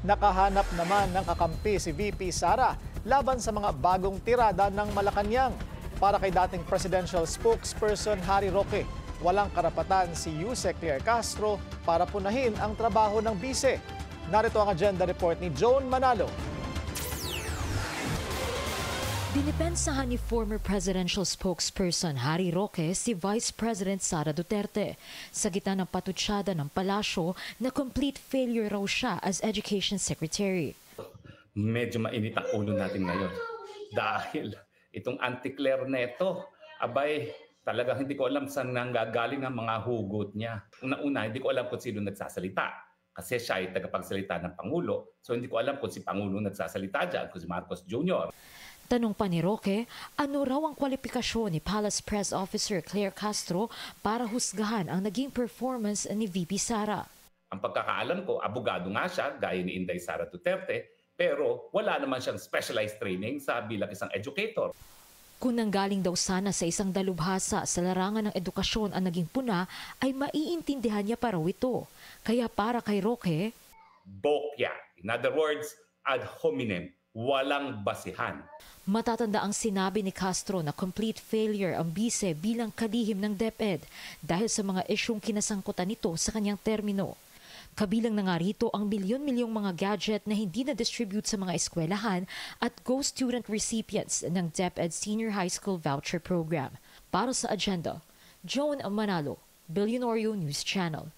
Nakahanap naman ng kakampi si VP Sara laban sa mga bagong tirada ng Malacanang. Para kay dating presidential spokesperson Harry Roque, walang karapatan si Yusek Claire Castro para punahin ang trabaho ng bise. Narito ang agenda report ni Joan Manalo. Dinipensahan ni former presidential spokesperson Harry Roque si Vice President Sara Duterte sa gitna ng patutsada ng palasyo na complete failure raw siya as Education Secretary. Medyo mainit ang ulo natin ngayon dahil itong anti-Claire neto, abay, talagang hindi ko alam saan nanggagaling ang mga hugot niya. Una-una, hindi ko alam kung sino nagsasalita kasi siya ay tagapagsalita ng Pangulo. So hindi ko alam kung si Pangulo nagsasalita dyan, kung si Marcos Jr. Tanong pa ni Roque, ano raw ang kwalifikasyon ni Palace Press Officer Claire Castro para husgahan ang naging performance ni VP Sara? Ang pagkakaalam ko, abogado nga siya, gaya ni Inday Sara Duterte, pero wala naman siyang specialized training sa bilang isang educator. Kung nanggaling daw sana sa isang dalubhasa sa larangan ng edukasyon ang naging puna, ay maiintindihan niya pa raw ito. Kaya para kay Roque, bokya. In other words, ad hominem. Walang basihan. Matatanda ang sinabi ni Castro na complete failure ang bise bilang kalihim ng DepEd dahil sa mga isyong kinasangkutan nito sa kanyang termino. Kabilang na nga rito ang milyon-milyong mga gadget na hindi na-distribute sa mga eskwelahan at ghost student recipients ng DepEd Senior High School Voucher Program. Para sa agenda, Joan Manalo, Billionario News Channel.